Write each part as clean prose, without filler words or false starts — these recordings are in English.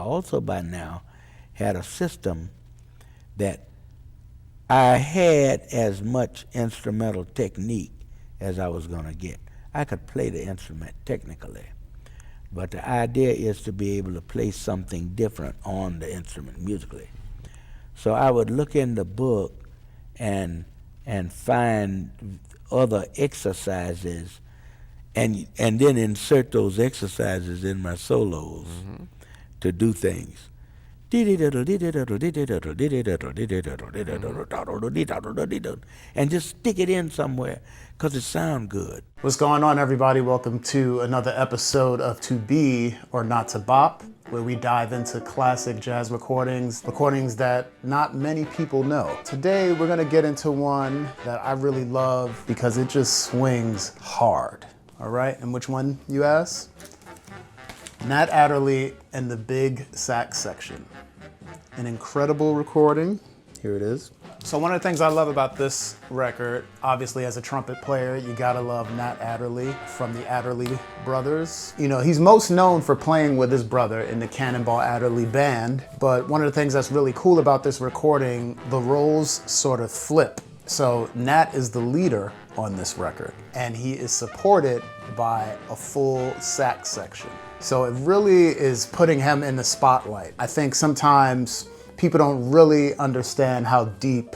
also by now had a system that I had as much instrumental technique as I was going to get. I could play the instrument technically, but the idea is to be able to play something different on the instrument musically. So I would look in the book and find other exercises and then insert those exercises in my solos to do things. And just stick it in somewhere because it sounds good. What's going on, everybody? Welcome to another episode of To Be or Not to Bop, where we dive into classic jazz recordings that not many people know. Today, we're gonna get into one that I really love because it just swings hard. All right, and which one, you ask? Nat Adderley and the Big Sax Section. An incredible recording. Here it is. So one of the things I love about this record, obviously as a trumpet player, you gotta love Nat Adderley from the Adderley brothers. You know, he's most known for playing with his brother in the Cannonball Adderley band, but one of the things that's really cool about this recording, the roles sort of flip. So Nat is the leader on this record, and he is supported by a full sax section. So it really is putting him in the spotlight. I think sometimes people don't really understand how deep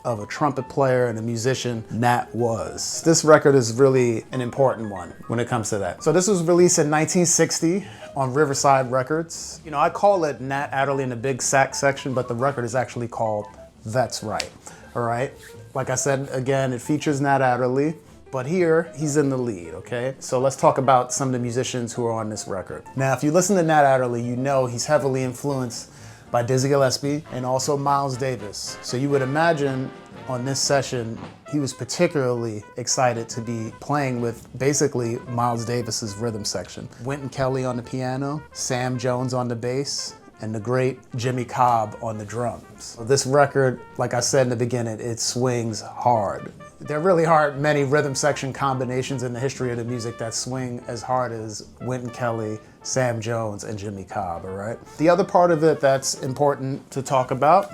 of a trumpet player and a musician Nat was. This record is really an important one when it comes to that. So this was released in 1960 on Riverside Records. You know, I call it Nat Adderley and the Big Sax Section, but the record is actually called That's Right, all right? Like I said, again, it features Nat Adderley, but here he's in the lead, okay? So let's talk about some of the musicians who are on this record. Now, if you listen to Nat Adderley, you know he's heavily influenced by Dizzy Gillespie and also Miles Davis. So you would imagine on this session, he was particularly excited to be playing with basically Miles Davis's rhythm section. Wynton Kelly on the piano, Sam Jones on the bass, and the great Jimmy Cobb on the drums. So this record, like I said in the beginning, it swings hard. There really aren't many rhythm section combinations in the history of the music that swing as hard as Wynton Kelly, Sam Jones, and Jimmy Cobb, all right? The other part of it that's important to talk about,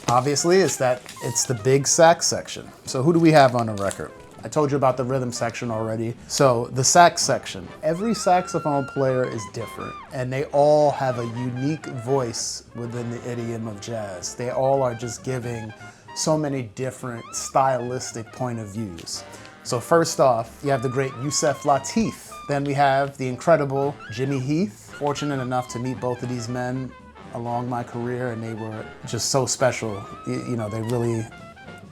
obviously, is that it's the big sax section. So who do we have on the record? I told you about the rhythm section already. So the sax section, every saxophone player is different, and they all have a unique voice within the idiom of jazz. They all are just giving so many different stylistic point of views. So first off, you have the great Yusef Lateef. Then we have the incredible Jimmy Heath. Fortunate enough to meet both of these men along my career, and they were just so special. You know, they really,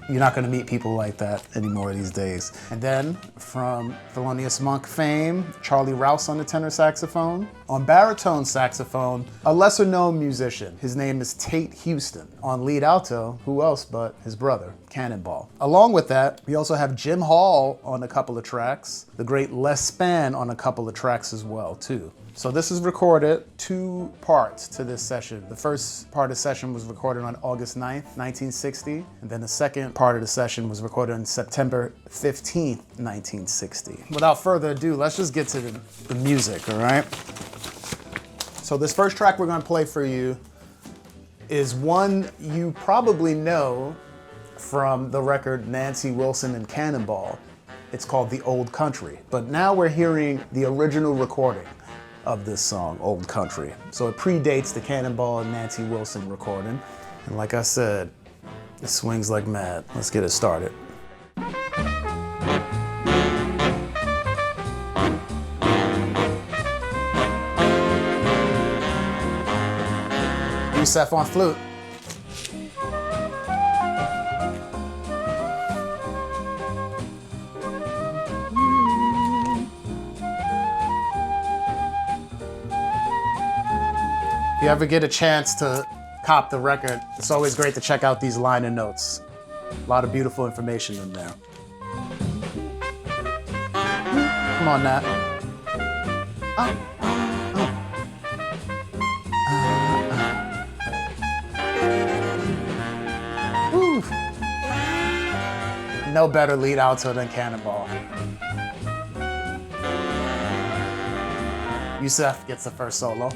you're not gonna meet people like that anymore these days. And then from Thelonious Monk fame, Charlie Rouse on the tenor saxophone. On baritone saxophone, a lesser known musician. His name is Tate Houston. On lead alto, who else but his brother, Cannonball. Along with that, we also have Jim Hall on a couple of tracks, the great Les Spann on a couple of tracks as well too. So this is recorded, two parts to this session. The first part of the session was recorded on August 9th, 1960, and then the second part of the session was recorded on September 15th, 1960. Without further ado, let's just get to the music, all right? So this first track we're gonna play for you is one you probably know from the record Nancy Wilson and Cannonball. It's called The Old Country, but now we're hearing the original recording of this song, Old Country. So it predates the Cannonball and Nancy Wilson recording. And like I said, it swings like mad. Let's get it started. Yusef on flute. If you ever get a chance to cop the record, it's always great to check out these liner notes. A lot of beautiful information in there. Come on, Nat. Woo. No better lead alto than Cannonball. Yusef gets the first solo.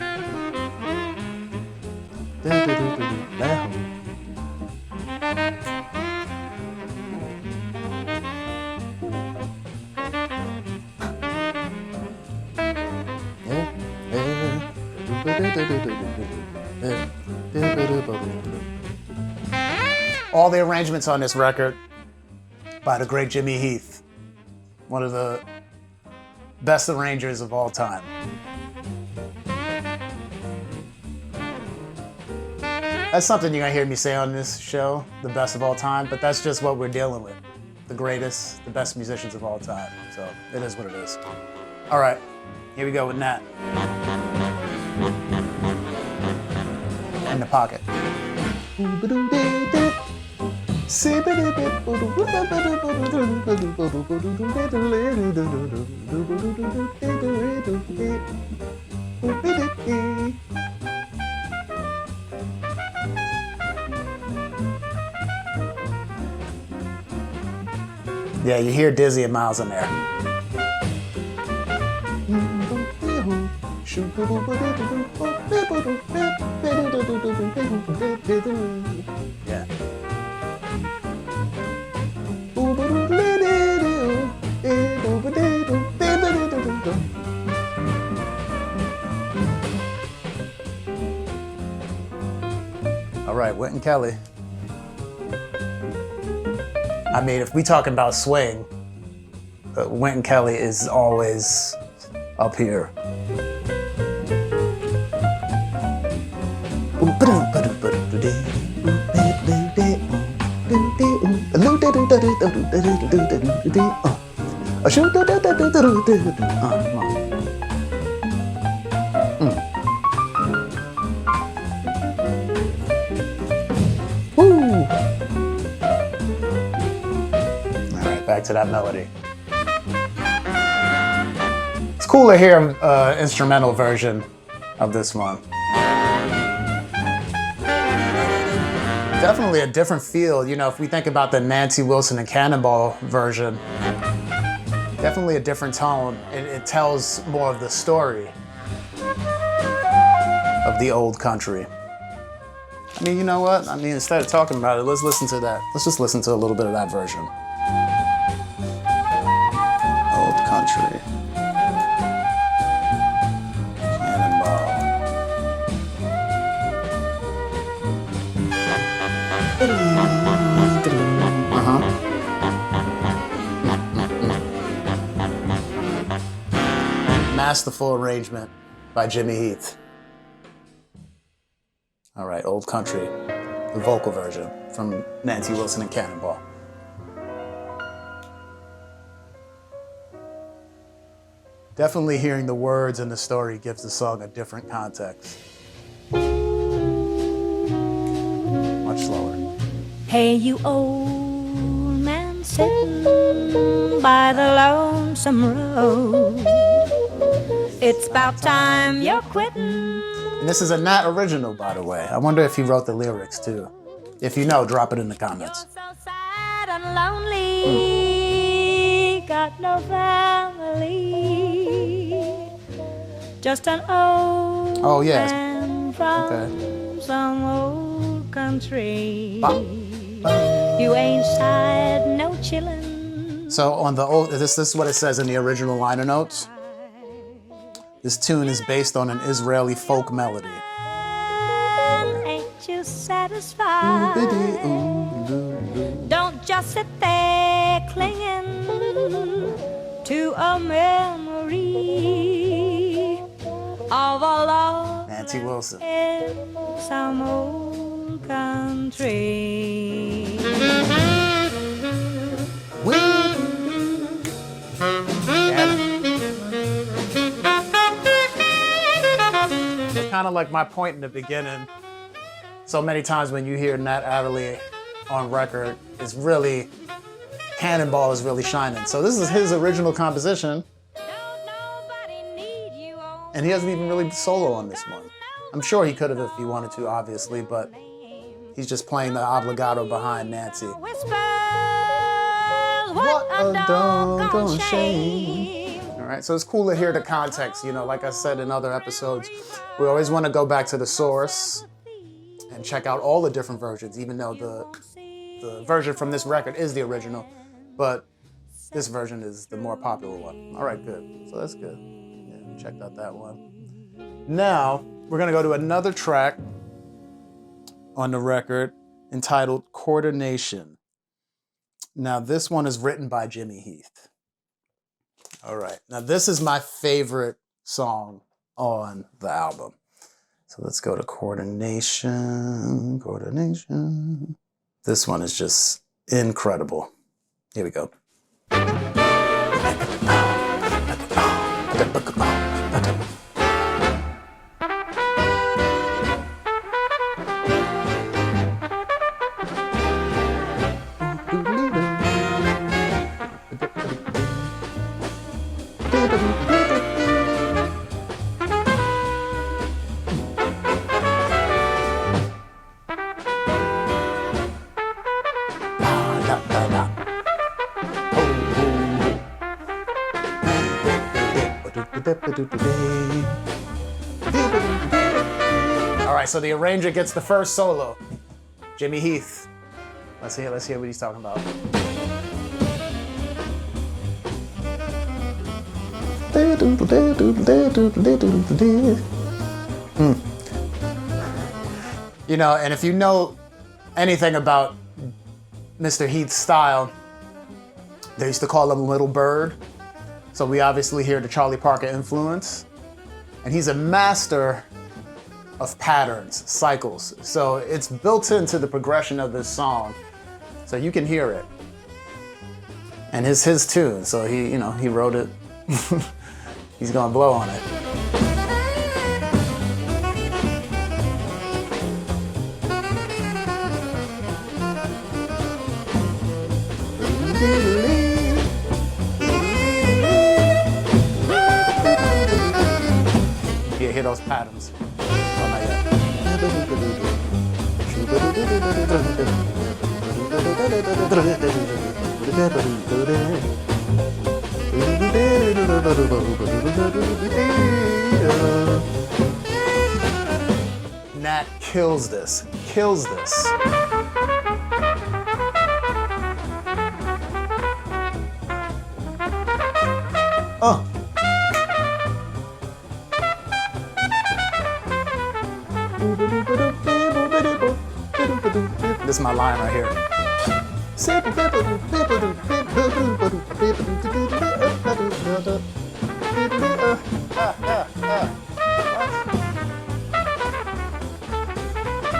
All the arrangements on this record by the great Jimmy Heath, one of the best arrangers of all time. That's something you're gonna hear me say on this show, the best of all time, but that's just what we're dealing with. The greatest, the best musicians of all time. So it is what it is. All right, here we go with Nat. In the pocket. Yeah, you hear Dizzy and Miles in there. Yeah. All right, Wynton Kelly. I mean, if we talking about swing, Wynton Kelly is always up here. Back to that melody. It's cool to hear an instrumental version of this one. Definitely a different feel. You know, if we think about the Nancy Wilson and Cannonball version, definitely a different tone. It tells more of the story of the old country. I mean, you know what? I mean, instead of talking about it, let's listen to that. Let's just listen to a little bit of that version. Country. Cannonball. Masterful arrangement by Jimmy Heath. All right, Old Country, the vocal version from Nancy Wilson and Cannonball. Definitely hearing the words and the story gives the song a different context. Much slower. Hey, you old man sitting by the lonesome road. It's about time you're quitting. And this is a Nat original, by the way. I wonder if he wrote the lyrics too. If you know, drop it in the comments. You're so sad and lonely, got no family. Just an old man from some old country. You ain't sad, no chillin'. So on the old, this is what it says in the original liner notes. This tune is based on an Israeli folk melody. Ain't you satisfied? Don't just sit there clinging to a memory of a lost Nancy Wilson. in some old country. It's kind of like my point in the beginning. So many times when you hear Nat Adderley on record, it's really, Cannonball is really shining. So this is his original composition. And he doesn't even really solo on this one. I'm sure he could have if he wanted to, obviously, but he's just playing the obligato behind Nancy. What a doggone shame. All right, so it's cool to hear the context. You know, like I said in other episodes, we always want to go back to the source and check out all the different versions, even though the version from this record is the original, but this version is the more popular one. All right, good. So that's good. Yeah, we checked out that one. Now, we're gonna go to another track on the record entitled Coordination. Now, this one is written by Jimmy Heath. All right, now this is my favorite song on the album. So let's go to Coordination. This one is just incredible. Here we go. All right, so the arranger gets the first solo. Jimmy Heath. Let's hear what he's talking about. You know, and if you know anything about Mr. Heath's style, they used to call him Little Bird. So we obviously hear the Charlie Parker influence. And he's a master of patterns, cycles. So it's built into the progression of this song. So you can hear it. And it's his tune, so he wrote it. He's gonna blow on it. Yeah, hear those patterns. Oh, not yet. Nat kills this. Oh. This is my line right here.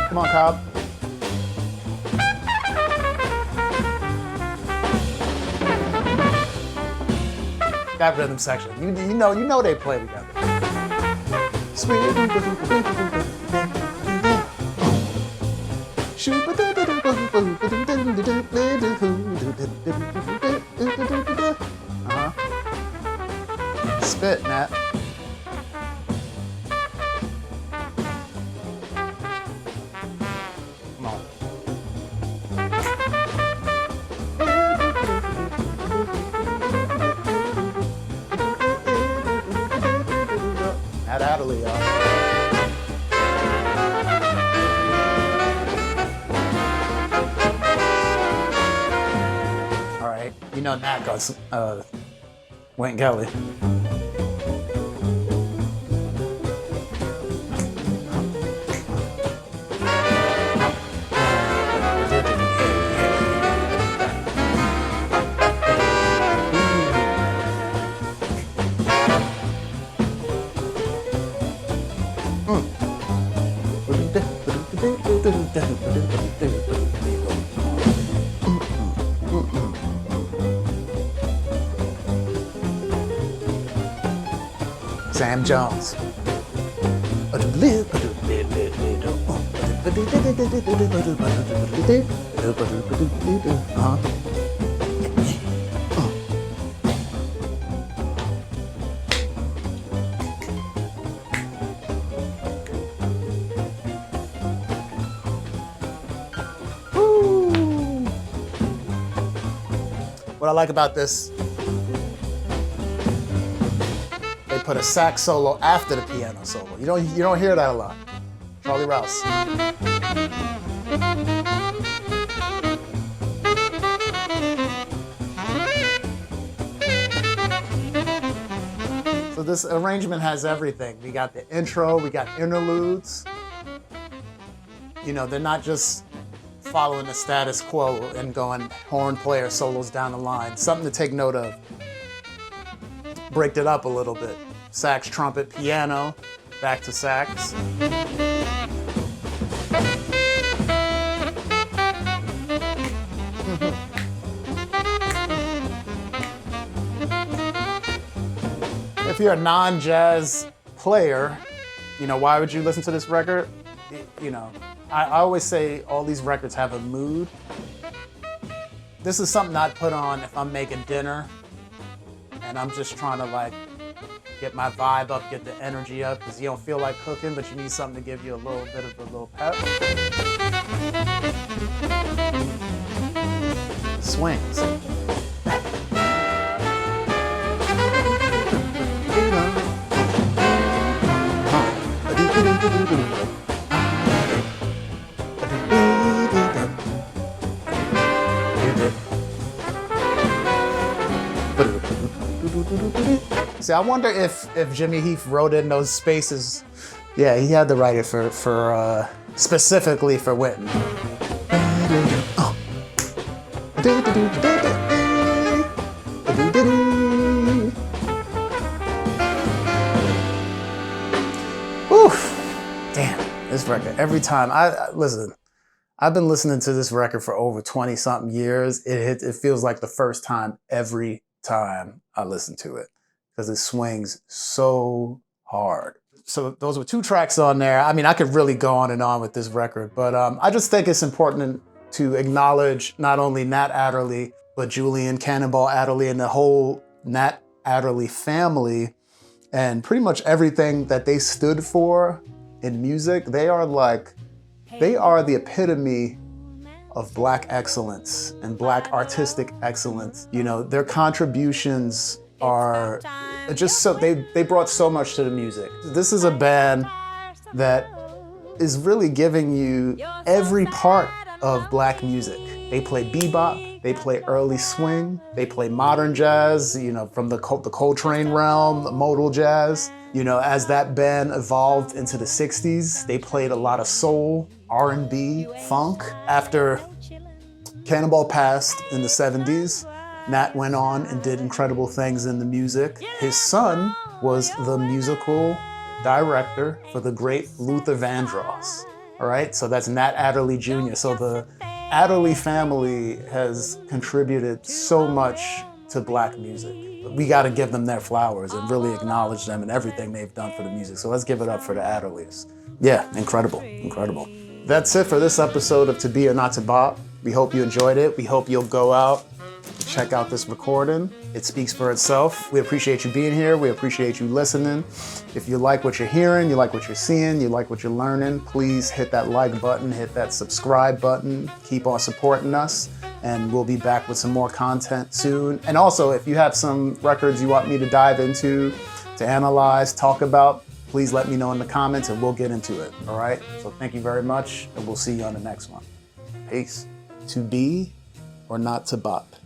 Come on, Cobb. That rhythm section. You know they play together. Spit, Nat. Come on. Nat Adderley, y'all. You know Nat got Wayne Kelly. Sam Jones. What I like about this, they put a sax solo after the piano solo. You don't hear that a lot. Charlie Rouse. So this arrangement has everything. We got the intro, we got interludes. You know, they're not just following the status quo and going horn player solos down the line. Something to take note of. Breaked it up a little bit. Sax, trumpet, piano, back to sax. If you're a non-jazz player, you know, why would you listen to this record? You know, I always say all these records have a mood. This is something I'd put on if I'm making dinner and I'm just trying to like get my vibe up, get the energy up, because you don't feel like cooking, but you need something to give you a little bit of a little pep. Swings. See, I wonder if Jimmy Heath wrote in those spaces. Yeah, he had to write it for specifically for Wynton. Oof. Damn, this record. Every time listen, I've been listening to this record for over 20 something years. It feels like the first time every time I listen to it, because it swings so hard. So those were 2 tracks on there. I mean, I could really go on and on with this record, but I just think it's important to acknowledge not only Nat Adderley, but Julian Cannonball Adderley and the whole Nat Adderley family, and pretty much everything that they stood for in music. They are the epitome of Black excellence and Black artistic excellence. You know, their contributions are just so, they brought so much to the music. This is a band that is really giving you every part of Black music. They play bebop, they play early swing, they play modern jazz, you know, from the Coltrane realm, the modal jazz. You know, as that band evolved into the 60s, they played a lot of soul, R&B, funk. After Cannonball passed in the 70s, Nat went on and did incredible things in the music. His son was the musical director for the great Luther Vandross. All right, so that's Nat Adderley Jr. So the Adderley family has contributed so much to Black music. We got to give them their flowers and really acknowledge them and everything they've done for the music. So let's give it up for the Adderleys. Yeah, incredible, incredible. That's it for this episode of To Be or Not to Bop. We hope you enjoyed it. We hope you'll go out and check out this recording. It speaks for itself. We appreciate you being here. We appreciate you listening. If you like what you're hearing, you like what you're seeing, you like what you're learning, please hit that like button, hit that subscribe button. Keep on supporting us, and we'll be back with some more content soon. And also, if you have some records you want me to dive into, to analyze, talk about, please let me know in the comments and we'll get into it, all right? So thank you very much, and we'll see you on the next one. Peace. To be or not to bop.